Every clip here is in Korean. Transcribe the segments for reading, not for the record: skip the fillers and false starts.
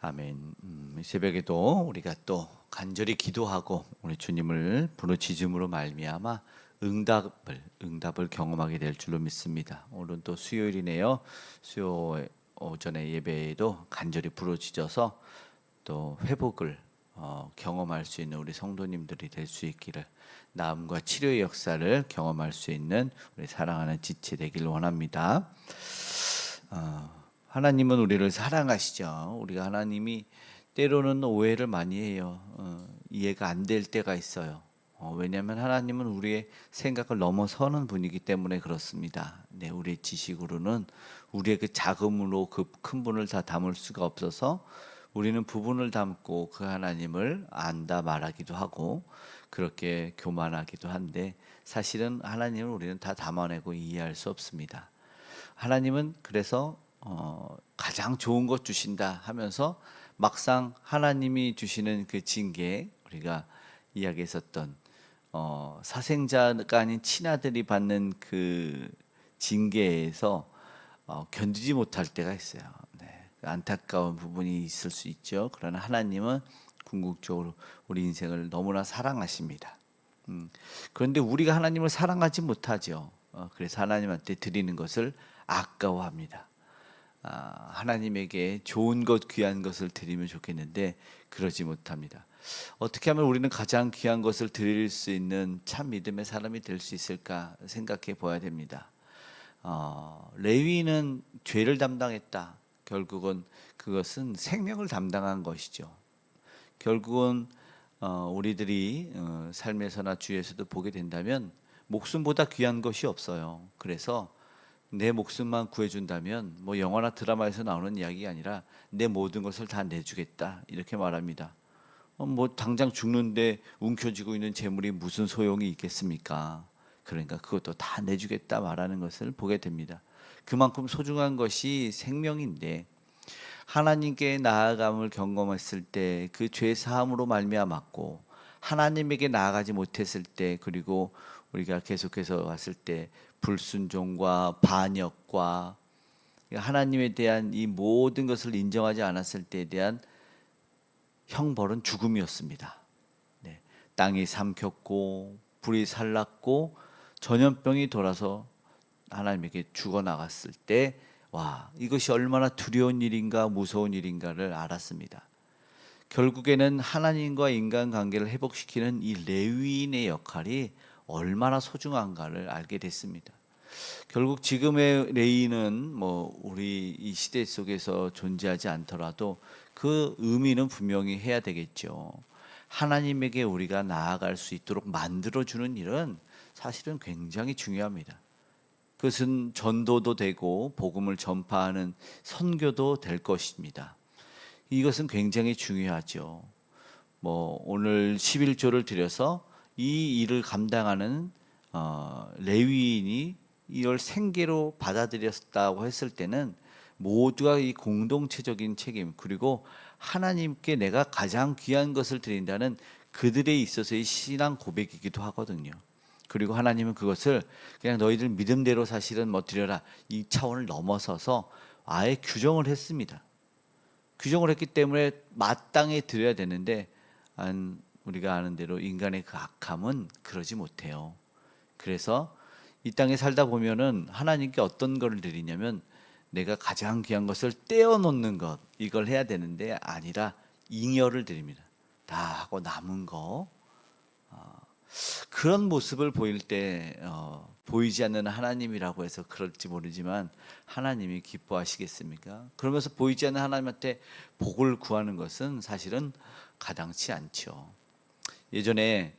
아멘. 이 새벽에도 우리가 또 간절히 기도하고 우리 주님을 부르짖음으로 말미암아 응답을 경험하게 될 줄로 믿습니다. 오늘은 또 수요일이네요. 수요 오전에 예배에도 간절히 부르짖어서 또 회복을 경험할 수 있는 우리 성도님들이 될 수 있기를, 나음과 치료의 역사를 경험할 수 있는 우리 사랑하는 지체 되길 원합니다. 하나님은 우리를 사랑하시죠. 우리가 하나님이 때로는 오해를 많이 해요. 이해가 안 될 때가 있어요. 왜냐하면 하나님은 우리의 생각을 넘어서는 분이기 때문에 그렇습니다. 네, 우리의 지식으로는 우리의 그 자금으로 그 큰 분을 다 담을 수가 없어서 우리는 부분을 담고 그 하나님을 안다 말하기도 하고 그렇게 교만하기도 한데, 사실은 하나님을 우리는 다 담아내고 이해할 수 없습니다. 하나님은 그래서 가장 좋은 것 주신다 하면서 막상 하나님이 주시는 그 징계, 우리가 이야기했었던 사생자가 아닌 친아들이 받는 그 징계에서 견디지 못할 때가 있어요. 네, 안타까운 부분이 있을 수 있죠. 그러나 하나님은 궁극적으로 우리 인생을 너무나 사랑하십니다. 그런데 우리가 하나님을 사랑하지 못하죠. 그래서 하나님한테 드리는 것을 아까워합니다. 하나님에게 좋은 것, 귀한 것을 드리면 좋겠는데 그러지 못합니다. 어떻게 하면 우리는 가장 귀한 것을 드릴 수 있는 참 믿음의 사람이 될 수 있을까 생각해 봐야 됩니다. 레위인은 죄를 담당했다. 결국은 그것은 생명을 담당한 것이죠. 결국은 우리들이 삶에서나 주위에서도 보게 된다면 목숨보다 귀한 것이 없어요. 그래서 내 목숨만 구해준다면, 뭐 영화나 드라마에서 나오는 이야기가 아니라 내 모든 것을 다 내주겠다 이렇게 말합니다. 뭐 당장 죽는데 움켜쥐고 있는 재물이 무슨 소용이 있겠습니까? 그러니까 그것도 다 내주겠다 말하는 것을 보게 됩니다. 그만큼 소중한 것이 생명인데, 하나님께 나아감을 경험했을 때 그 죄 사함으로 말미암았고, 하나님에게 나아가지 못했을 때, 그리고 우리가 계속해서 왔을 때 불순종과 반역과 하나님에 대한 이 모든 것을 인정하지 않았을 때에 대한 형벌은 죽음이었습니다. 네, 땅이 삼켰고 불이 살랐고 전염병이 돌아서 하나님에게 죽어나갔을 때, 와, 이것이 얼마나 두려운 일인가 무서운 일인가를 알았습니다. 결국에는 하나님과 인간관계를 회복시키는 이 레위인의 역할이 얼마나 소중한가를 알게 됐습니다. 결국 지금의 레위인은 뭐 우리 이 시대 속에서 존재하지 않더라도 그 의미는 분명히 해야 되겠죠. 하나님에게 우리가 나아갈 수 있도록 만들어주는 일은 사실은 굉장히 중요합니다. 그것은 전도도 되고 복음을 전파하는 선교도 될 것입니다. 이것은 굉장히 중요하죠. 뭐 오늘 11조를 드려서 이 일을 감당하는 레위인이 이걸 생계로 받아들였다고 했을 때는 모두가 이 공동체적인 책임, 그리고 하나님께 내가 가장 귀한 것을 드린다는 그들에 있어서의 신앙 고백이기도 하거든요. 그리고 하나님은 그것을 그냥 너희들 믿음대로 사실은 뭐 드려라, 이 차원을 넘어서서 아예 규정을 했습니다. 규정을 했기 때문에 마땅히 드려야 되는데, 우리가 아는 대로 인간의 그 악함은 그러지 못해요. 그래서 이 땅에 살다 보면은 하나님께 어떤 걸 드리냐면, 내가 가장 귀한 것을 떼어놓는 것, 이걸 해야 되는데 아니라 잉여를 드립니다. 다 하고 남은 거. 그런 모습을 보일 때 보이지 않는 하나님이라고 해서 그럴지 모르지만 하나님이 기뻐하시겠습니까? 그러면서 보이지 않는 하나님한테 복을 구하는 것은 사실은 가당치 않죠. 예전에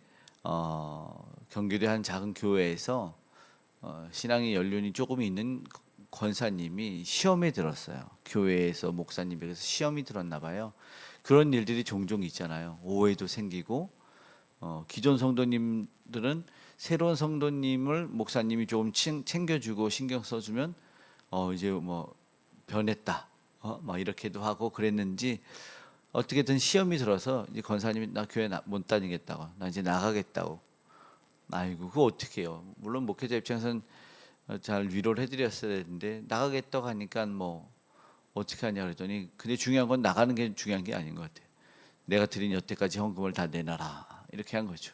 경기도의 한 작은 교회에서 신앙의 연륜이 조금 있는 권사님이 시험에 들었어요. 교회에서 목사님에게서 시험이 들었나 봐요. 그런 일들이 종종 있잖아요. 오해도 생기고, 기존 성도님들은 새로운 성도님을 목사님이 조금 챙겨주고 신경 써주면 이제 뭐 변했다, 막 이렇게도 하고 그랬는지, 어떻게든 시험이 들어서 이제 권사님이 나 교회 못 다니겠다고, 나 이제 나가겠다고. 아이고, 그거 어떻게 해요? 물론 목회자 입장에서는 잘 위로를 해드렸어야 되는데, 나가겠다고 하니까 뭐 어떻게 하냐 그랬더니 근데 중요한 건 나가는 게 중요한 게 아닌 것 같아요. 내가 드린 여태까지 헌금을 다 내놔라 이렇게 한 거죠.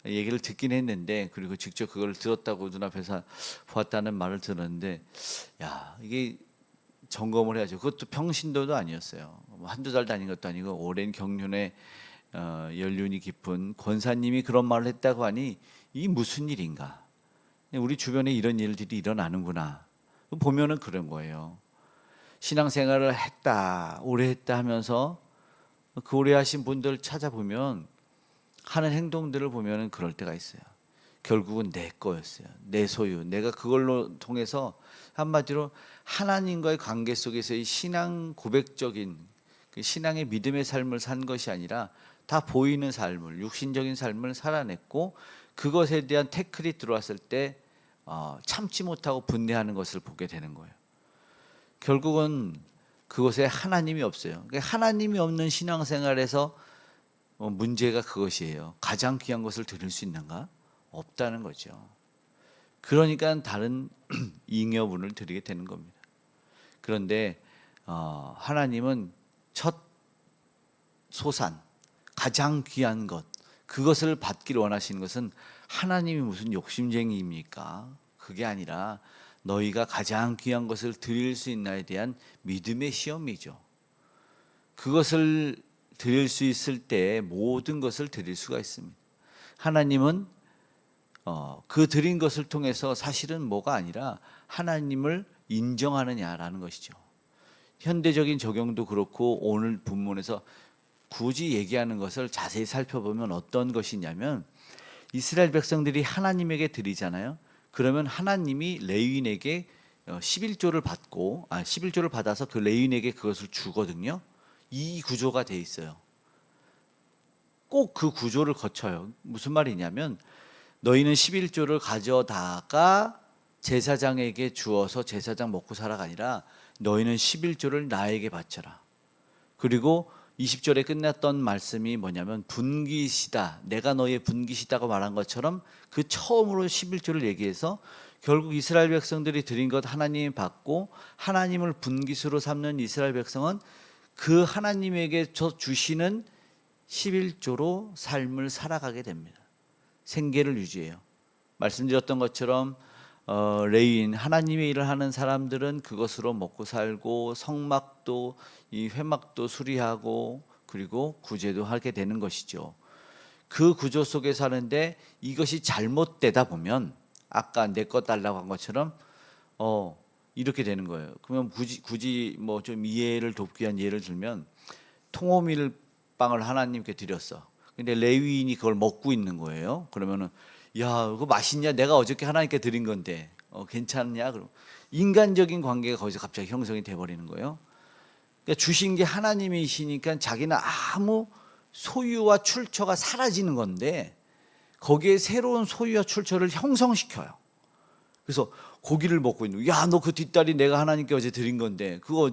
얘기를 듣긴 했는데 그리고 직접 그걸 들었다고 눈앞에서 보았다는 말을 들었는데 야 이게 점검을 해야죠. 그것도 평신도도 아니었어요. 뭐 한두 달 다닌 것도 아니고 오랜 경륜의 연륜이 깊은 권사님이 그런 말을 했다고 하니 이 무슨 일인가. 우리 주변에 이런 일들이 일어나는구나. 보면은 그런 거예요. 신앙생활을 했다 오래 했다 하면서 그 오래 하신 분들 찾아보면 하는 행동들을 보면은 그럴 때가 있어요. 결국은 내 거였어요. 내 소유. 내가 그걸로 통해서 한마디로 하나님과의 관계 속에서의 신앙 고백적인 그 신앙의 믿음의 삶을 산 것이 아니라 다 보이는 삶을 육신적인 삶을 살아냈고 그것에 대한 태클이 들어왔을 때 참지 못하고 분내하는 것을 보게 되는 거예요. 결국은 그곳에 하나님이 없어요. 그러니까 하나님이 없는 신앙생활에서 문제가 그것이에요. 가장 귀한 것을 드릴 수 있는가? 없다는 거죠. 그러니까 다른 잉여분을 드리게 되는 겁니다. 그런데 하나님은 첫 소산, 가장 귀한 것, 그것을 받기를 원하시는 것은 하나님이 무슨 욕심쟁이입니까? 그게 아니라 너희가 가장 귀한 것을 드릴 수 있나에 대한 믿음의 시험이죠. 그것을 드릴 수 있을 때 모든 것을 드릴 수가 있습니다. 하나님은 그 드린 것을 통해서 사실은 뭐가 아니라 하나님을 인정하느냐라는 것이죠. 현대적인 적용도 그렇고 오늘 본문에서 굳이 얘기하는 것을 자세히 살펴보면 어떤 것이냐면 이스라엘 백성들이 하나님에게 드리잖아요. 그러면 하나님이 레위인에게 11조를 받고 11조를 받아서 그 레위인에게 그것을 주거든요. 이 구조가 돼 있어요. 꼭 그 구조를 거쳐요. 무슨 말이냐면 너희는 11조를 가져다가 제사장에게 주어서 제사장 먹고 살아가 아니라 너희는 11조를 나에게 바쳐라. 그리고 20절에 끝났던 말씀이 뭐냐면 분기시다. 내가 너희의 분기시다고 말한 것처럼 그 처음으로 11조를 얘기해서 결국 이스라엘 백성들이 드린 것 하나님이 받고 하나님을 분기수로 삼는 이스라엘 백성은 그 하나님에게 주시는 11조로 삶을 살아가게 됩니다. 생계를 유지해요. 말씀드렸던 것처럼 레위인 하나님의 일을 하는 사람들은 그것으로 먹고 살고 성막도 이 회막도 수리하고 그리고 구제도 하게 되는 것이죠. 그 구조 속에 사는데 이것이 잘못되다 보면 아까 내 것 달라고 한 것처럼 이렇게 되는 거예요. 그러면 굳이 뭐 좀 이해를 돕기 위한 예를 들면 통호밀빵을 하나님께 드렸어. 근데 레위인이 그걸 먹고 있는 거예요. 그러면은 야, 그거 맛있냐? 내가 어저께 하나님께 드린 건데 괜찮냐? 그럼 인간적인 관계가 거기서 갑자기 형성이 돼 버리는 거예요. 그러니까 주신 게 하나님이시니까 자기는 아무 소유와 출처가 사라지는 건데 거기에 새로운 소유와 출처를 형성시켜요. 그래서 고기를 먹고 있는 거야. 너 그 뒷다리 내가 하나님께 어제 드린 건데 그거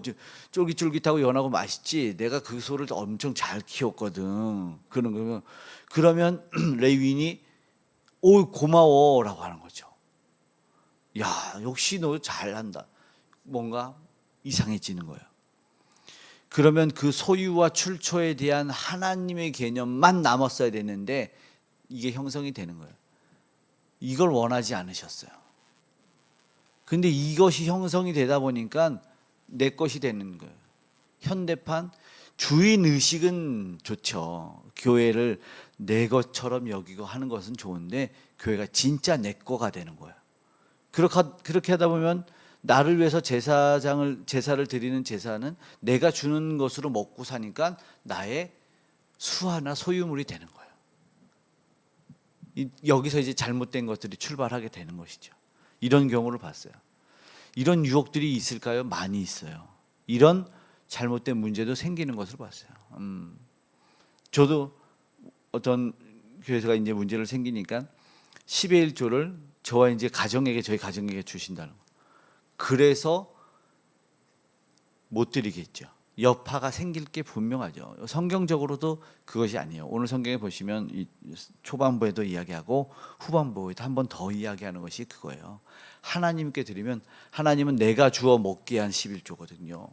쫄깃쫄깃하고 연하고 맛있지. 내가 그 소를 엄청 잘 키웠거든. 그러면 레위인이 오 고마워라고 하는 거죠. 야 역시 너 잘한다. 뭔가 이상해지는 거예요. 그러면 그 소유와 출처에 대한 하나님의 개념만 남았어야 되는데 이게 형성이 되는 거예요. 이걸 원하지 않으셨어요. 근데 이것이 형성이 되다 보니까 내 것이 되는 거예요. 현대판 주인 의식은 좋죠. 교회를 내 것처럼 여기고 하는 것은 좋은데 교회가 진짜 내 거가 되는 거예요. 그렇게 하다 보면 나를 위해서 제사를 드리는 제사는 내가 주는 것으로 먹고 사니까 나의 수하나 소유물이 되는 거예요. 여기서 이제 잘못된 것들이 출발하게 되는 것이죠. 이런 경우를 봤어요. 이런 유혹들이 있을까요? 많이 있어요. 이런 잘못된 문제도 생기는 것을 봤어요. 저도 어떤 교회에서 이제 문제를 생기니까 10의 1조를 저희 가정에게 주신다는 거예요. 그래서 못 드리겠죠. 여파가 생길 게 분명하죠. 성경적으로도 그것이 아니에요. 오늘 성경에 보시면 이 초반부에도 이야기하고 후반부에도 한 번 더 이야기하는 것이 그거예요. 하나님께 드리면 하나님은 내가 주어 먹게 한 11조거든요.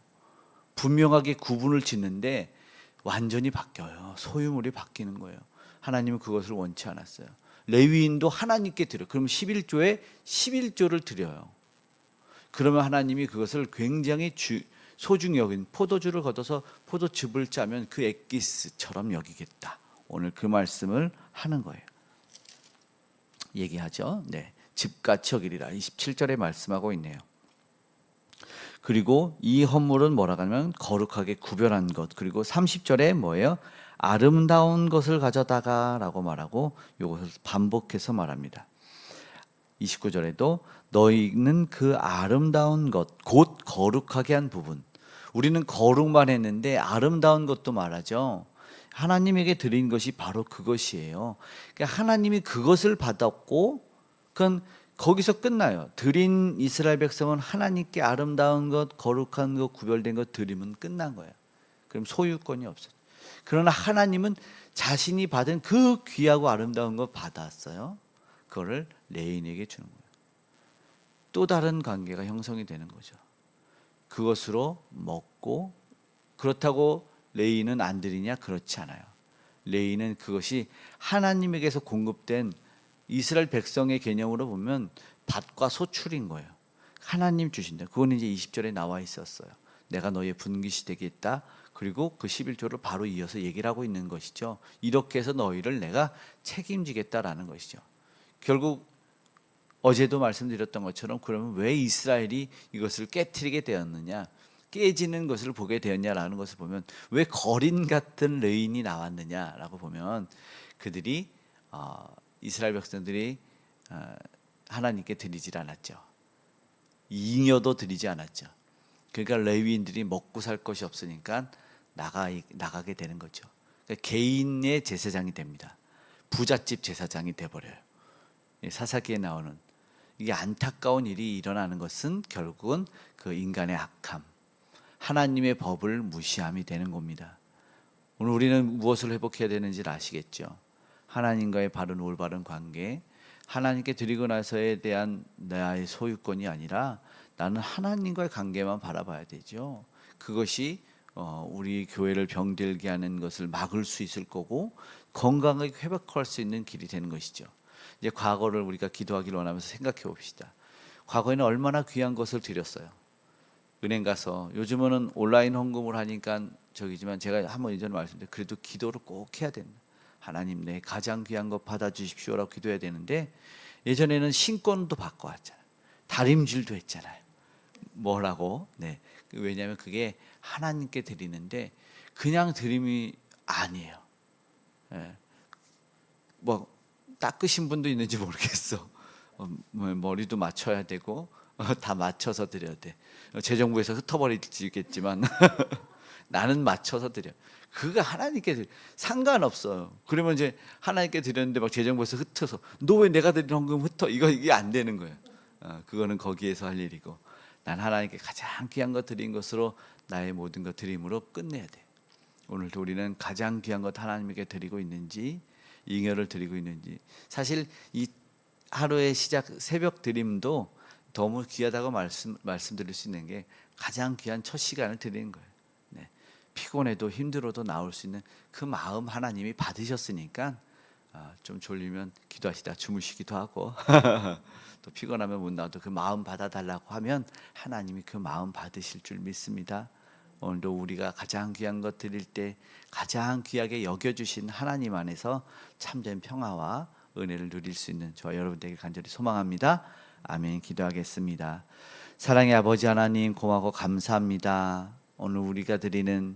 분명하게 구분을 짓는데 완전히 바뀌어요. 소유물이 바뀌는 거예요. 하나님은 그것을 원치 않았어요. 레위인도 하나님께 드려. 그럼 11조에 11조를 드려요. 그러면 하나님이 그것을 굉장히 소중히 여긴, 포도주를 걷어서 포도즙을 짜면 그 엑기스처럼 여기겠다. 오늘 그 말씀을 하는 거예요. 얘기하죠. 네, 즙같이 여기리라. 27절에 말씀하고 있네요. 그리고 이 헌물은 뭐라고 하면 거룩하게 구별한 것. 그리고 30절에 뭐예요? 아름다운 것을 가져다가 라고 말하고 이것을 반복해서 말합니다. 29절에도 너희는 그 아름다운 것, 곧 거룩하게 한 부분. 우리는 거룩만 했는데 아름다운 것도 말하죠. 하나님에게 드린 것이 바로 그것이에요. 그러니까 하나님이 그것을 받았고 그건 거기서 끝나요. 드린 이스라엘 백성은 하나님께 아름다운 것, 거룩한 것, 구별된 것 드리면 끝난 거예요. 그럼 소유권이 없어요. 그러나 하나님은 자신이 받은 그 귀하고 아름다운 것 받았어요. 그거를 레인에게 주는 거예요. 또 다른 관계가 형성이 되는 거죠. 그것으로 먹고, 그렇다고 레인은 안 드리냐? 그렇지 않아요. 레인은 그것이 하나님에게서 공급된 이스라엘 백성의 개념으로 보면 밭과 소출인 거예요. 하나님 주신다. 그건 이제 20절에 나와 있었어요. 내가 너의 분깃이 되겠다. 그리고 그 11조를 바로 이어서 얘기를 하고 있는 것이죠. 이렇게 해서 너희를 내가 책임지겠다라는 것이죠. 결국 어제도 말씀드렸던 것처럼 그러면 왜 이스라엘이 이것을 깨트리게 되었느냐, 깨지는 것을 보게 되었냐라는 것을 보면 왜 거린 같은 레인이 나왔느냐라고 보면 그들이 이스라엘 백성들이 하나님께 드리질 않았죠. 잉여도 드리지 않았죠. 그러니까 레위인들이 먹고 살 것이 없으니까 나가게 되는 거죠. 그러니까 개인의 제사장이 됩니다. 부잣집 제사장이 돼버려요. 사사기에 나오는 이게 안타까운 일이 일어나는 것은 결국은 그 인간의 악함, 하나님의 법을 무시함이 되는 겁니다. 오늘 우리는 무엇을 회복해야 되는지를 아시겠죠? 하나님과의 바른 올바른 관계, 하나님께 드리고 나서에 대한 나의 소유권이 아니라 나는 하나님과의 관계만 바라봐야 되죠. 그것이 우리 교회를 병들게 하는 것을 막을 수 있을 거고 건강하게 회복할 수 있는 길이 되는 것이죠. 이제 과거를 우리가 기도하기를 원하면서 생각해 봅시다. 과거에는 얼마나 귀한 것을 드렸어요. 은행 가서, 요즘은 온라인 헌금을 하니까 저기지만 제가 한번 이전에 말씀드렸는데 그래도 기도를 꼭 해야 된다. 하나님 내 가장 귀한 것 받아주십시오라고 기도해야 되는데 예전에는 신권도 받고 왔잖아요. 다림질도 했잖아요. 뭐라고? 네. 왜냐하면 그게 하나님께 드리는데 그냥 드림이 아니에요. 네. 뭐 닦으신 분도 있는지 모르겠어. 머리도 맞춰야 되고 다 맞춰서 드려야 돼. 재정부에서 흩어버리겠지만 나는 맞춰서 드려. 그거 하나님께 상관없어요. 그러면 이제 하나님께 드렸는데 막 재정부에서 흩어서 너 왜 내가 드린 헌금 흩어? 이게 안 되는 거예요. 그거는 거기에서 할 일이고 난 하나님께 가장 귀한 것 드린 것으로 나의 모든 것 드림으로 끝내야 돼. 오늘도 우리는 가장 귀한 것 하나님에게 드리고 있는지, 잉여를 드리고 있는지. 사실 이 하루의 시작 새벽 드림도 너무 귀하다고 말씀드릴 수 있는 게 가장 귀한 첫 시간을 드리는 거예요. 네. 피곤해도 힘들어도 나올 수 있는 그 마음 하나님이 받으셨으니까 좀 졸리면 기도하시다 주무시기도 하고 또 피곤하면 못 나와도 그 마음 받아달라고 하면 하나님이 그 마음 받으실 줄 믿습니다. 오늘도 우리가 가장 귀한 것 드릴 때 가장 귀하게 여겨주신 하나님 안에서 참된 평화와 은혜를 누릴 수 있는 저와 여러분들에게 간절히 소망합니다. 아멘. 기도하겠습니다. 사랑의 아버지 하나님, 고마워 감사합니다. 오늘 우리가 드리는